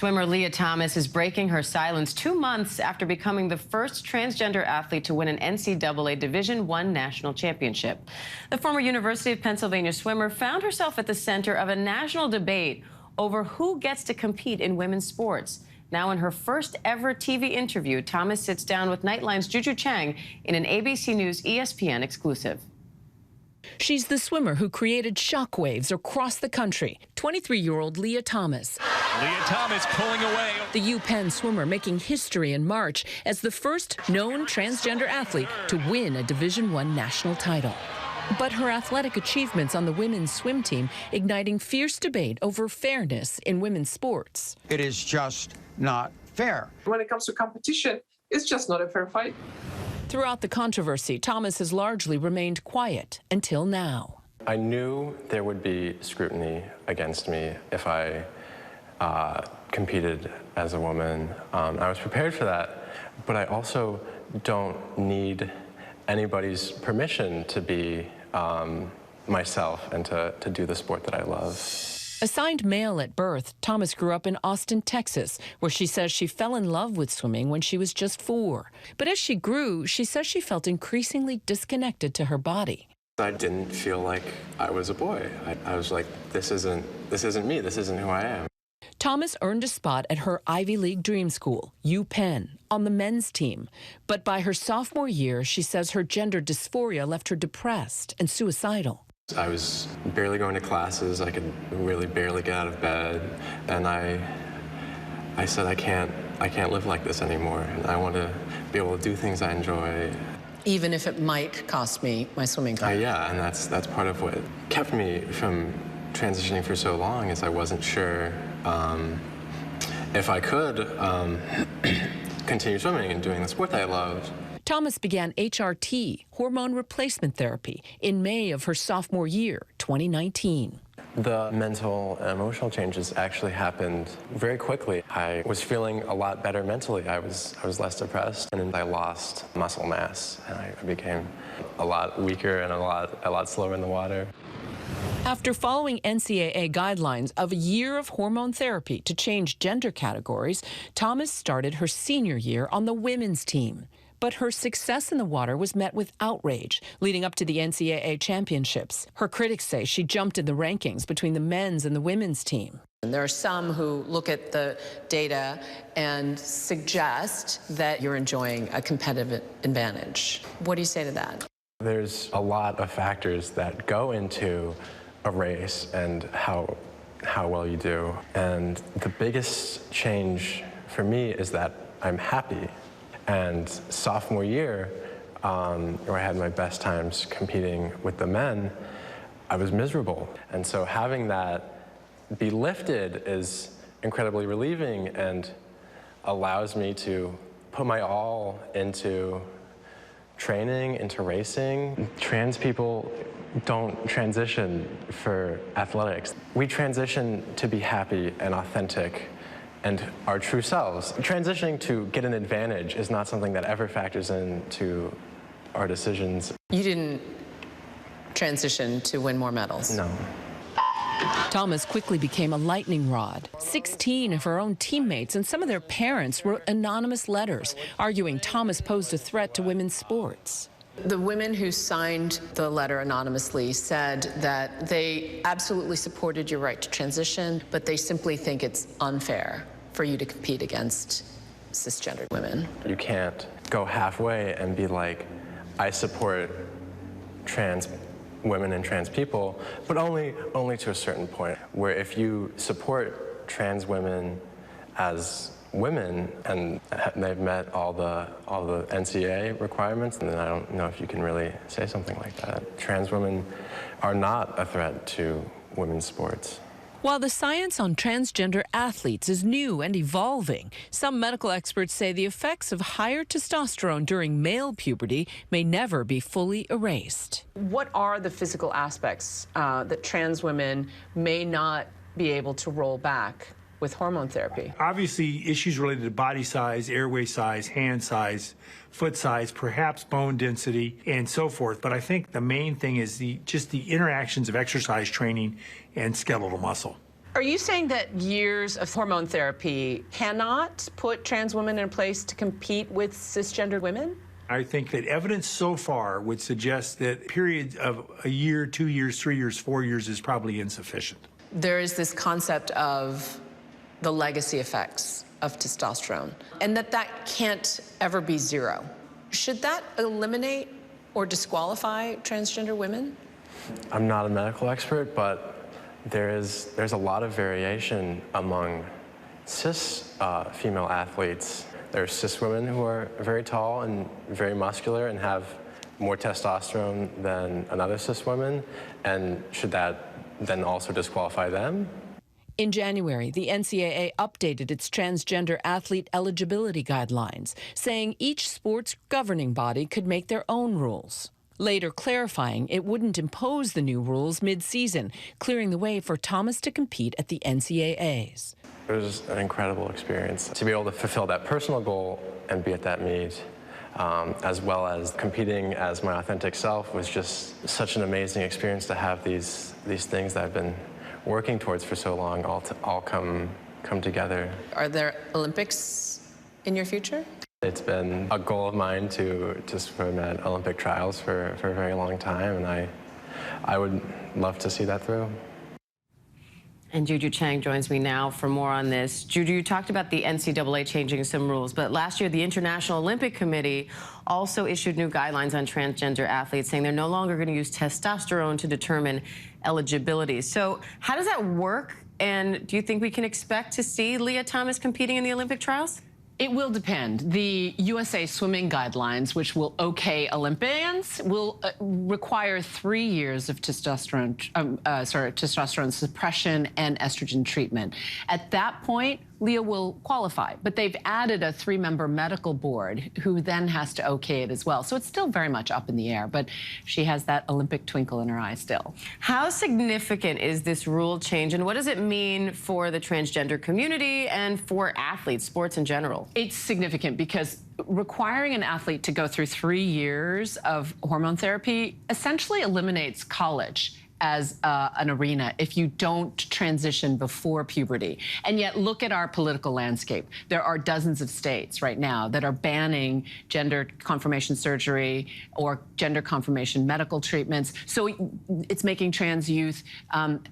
Swimmer Lia Thomas is breaking her silence 2 months after becoming the first transgender athlete to win an NCAA Division I national championship. The former University of Pennsylvania swimmer found herself at the center of a national debate over who gets to compete in women's sports. Now, in her first ever TV interview, Thomas sits down with Nightline's Juju Chang in an ABC News ESPN exclusive. She's the swimmer who created shockwaves across the country, 23-year-old Lia Thomas. Lia Thomas pulling away. The UPenn swimmer making history in March as the first known transgender athlete to win a Division I national title. But her athletic achievements on the women's swim team igniting fierce debate over fairness in women's sports. It is just not fair. When it comes to competition, it's just not a fair fight. Throughout the controversy, Thomas has largely remained quiet until now. I knew there would be scrutiny against me if I competed as a woman. I was prepared for that, but I also don't need anybody's permission to be myself and to do the sport that I love. Assigned male at birth, Thomas grew up in Austin, Texas, where she says she fell in love with swimming when she was just 4. But as she grew, she says she felt increasingly disconnected to her body. I didn't feel like I was a boy. I was like, this isn't me, this isn't who I am. Thomas earned a spot at her Ivy League dream school, UPenn, on the men's team. But by her sophomore year, she says her gender dysphoria left her depressed and suicidal. I was barely going to classes. I could really barely get out of bed, and I said I can't live like this anymore. And I want to be able to do things I enjoy, even if it might cost me my swimming career. Yeah, and that's part of what kept me from transitioning for so long. Is I wasn't sure if I could continue swimming and doing the sport that I loved. Thomas began HRT, hormone replacement therapy, in May of her sophomore year, 2019. The mental and emotional changes actually happened very quickly. I was feeling a lot better mentally. I was less depressed, and I lost muscle mass, and I became a lot weaker and a lot slower in the water. After following NCAA guidelines of a year of hormone therapy to change gender categories, Thomas started her senior year on the women's team. But her success in the water was met with outrage leading up to the NCAA championships. Her critics say she jumped in the rankings between the men's and the women's team. And there are some who look at the data and suggest that you're enjoying a competitive advantage. What do you say to that? There's a lot of factors that go into a race and how well you do. And the biggest change for me is that I'm happy. And sophomore year, where I had my best times competing with the men, I was miserable. And so having that be lifted is incredibly relieving and allows me to put my all into training, into racing. Trans people don't transition for athletics. We transition to be happy and authentic and our true selves. Transitioning to get an advantage is not something that ever factors into our decisions. You didn't transition to win more medals? No. Thomas quickly became a lightning rod. 16 of her own teammates and some of their parents wrote anonymous letters arguing Thomas posed a threat to women's sports. The women who signed the letter anonymously said that they absolutely supported your right to transition, but they simply think it's unfair for you to compete against cisgendered women. You can't go halfway and be like, I support trans women and trans people, but only to a certain point, where if you support trans women as women and they've met all the NCAA requirements, and then I don't know if you can really say something like that. Trans women are not a threat to women's sports. While the science on transgender athletes is new and evolving, some medical experts say the effects of higher testosterone during male puberty may never be fully erased. What are the physical aspects that trans women may not be able to roll back with hormone therapy? Obviously, issues related to body size, airway size, hand size, foot size, perhaps bone density, and so forth. But I think the main thing is just the interactions of exercise training and skeletal muscle. Are you saying that years of hormone therapy cannot put trans women in a place to compete with cisgendered women? I think that evidence so far would suggest that periods of a year, 2 years, 3 years, 4 years is probably insufficient. There is this concept of the legacy effects of testosterone, and that can't ever be zero. Should that eliminate or disqualify transgender women? I'm not a medical expert, but there's a lot of variation among cis female athletes. There's cis women who are very tall and very muscular and have more testosterone than another cis woman, and should that then also disqualify them? In January, the NCAA updated its transgender athlete eligibility guidelines, saying each sport's governing body could make their own rules. Later clarifying it wouldn't impose the new rules mid-season, clearing the way for Thomas to compete at the NCAAs. It was an incredible experience to be able to fulfill that personal goal and be at that meet, as well as competing as my authentic self was just such an amazing experience to have these things that I've been working towards for so long all come together. Are there Olympics in your future? It's been a goal of mine to swim at Olympic trials for a very long time, and I would love to see that through. And Juju Chang joins me now for more on this. Juju, you talked about the NCAA changing some rules, but last year the International Olympic Committee also issued new guidelines on transgender athletes, saying they're no longer going to use testosterone to determine eligibility. So how does that work? And do you think we can expect to see Lia Thomas competing in the Olympic trials? It will depend. The USA swimming guidelines, which will okay Olympians, will require 3 years of testosterone suppression and estrogen treatment. At that point, Lia will qualify, but they've added a 3-member medical board who then has to okay it as well. So it's still very much up in the air, but she has that Olympic twinkle in her eye still. How significant is this rule change, and what does it mean for the transgender community and for athletes, sports in general? It's significant because requiring an athlete to go through 3 years of hormone therapy essentially eliminates college as an arena if you don't transition before puberty. And yet look at our political landscape. There are dozens of states right now that are banning gender confirmation surgery or gender confirmation medical treatments. So it's making trans youth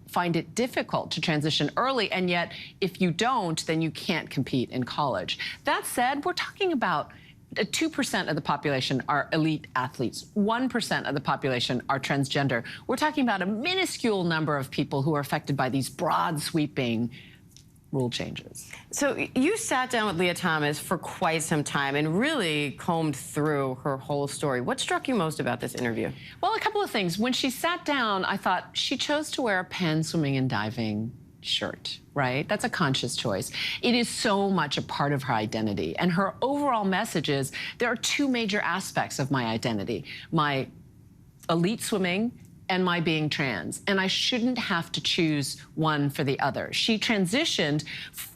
find it difficult to transition early, and yet if you don't, then you can't compete in college. That said, we're talking about 2% of the population are elite athletes. 1% of the population are transgender. We're talking about a minuscule number of people who are affected by these broad sweeping rule changes. So you sat down with Lia Thomas for quite some time and really combed through her whole story. What struck you most about this interview? Well, a couple of things. When she sat down, I thought she chose to wear a Penn swimming and diving shirt, right? That's a conscious choice. It is so much a part of her identity. And her overall message is there are 2 major aspects of my identity: my elite swimming and my being trans. And I shouldn't have to choose one for the other. She transitioned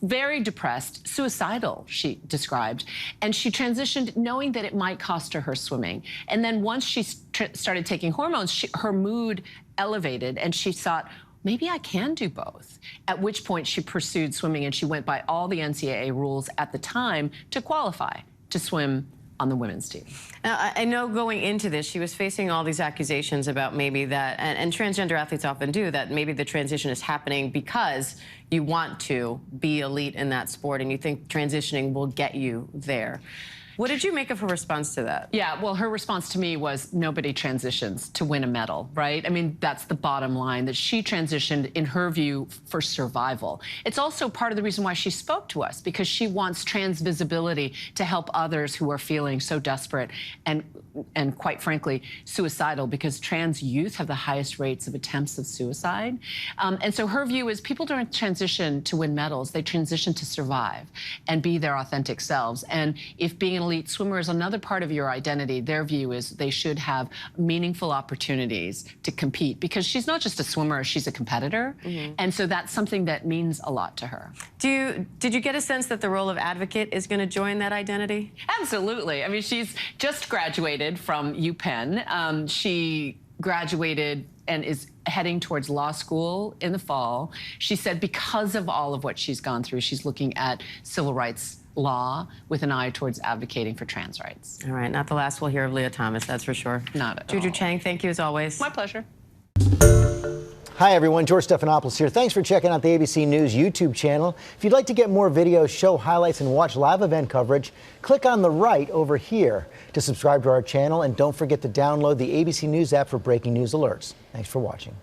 very depressed, suicidal, she described. And she transitioned knowing that it might cost her her swimming. And then once she started taking hormones, her mood elevated, and she thought, maybe I can do both. At which point she pursued swimming, and she went by all the NCAA rules at the time to qualify to swim on the women's team. Now, I know going into this, she was facing all these accusations about maybe that, and transgender athletes often do, that maybe the transition is happening because you want to be elite in that sport and you think transitioning will get you there. What did you make of her response to that? Yeah, well, her response to me was nobody transitions to win a medal, right? I mean, that's the bottom line, that she transitioned, in her view, for survival. It's also part of the reason why she spoke to us, because she wants trans visibility to help others who are feeling so desperate and quite frankly, suicidal, because trans youth have the highest rates of attempts of suicide. And so her view is people don't transition to win medals, they transition to survive and be their authentic selves. And if being an elite swimmer is another part of your identity, their view is they should have meaningful opportunities to compete, because she's not just a swimmer, she's a competitor. Mm-hmm. And so that's something that means a lot to her. Did you get a sense that the role of advocate is going to join that identity? Absolutely. I mean, she's just graduated from UPenn. She graduated and is heading towards law school in the fall. She said because of all of what she's gone through, she's looking at civil rights law with an eye towards advocating for trans rights. All right, not the last we'll hear of Lia Thomas, that's for sure. Not at Juju all. Chang, thank you as always. My pleasure. Hi, everyone. George Stephanopoulos here. Thanks for checking out the ABC News YouTube channel. If you'd like to get more videos, show highlights, and watch live event coverage, click on the right over here to subscribe to our channel. And don't forget to download the ABC News app for breaking news alerts. Thanks for watching.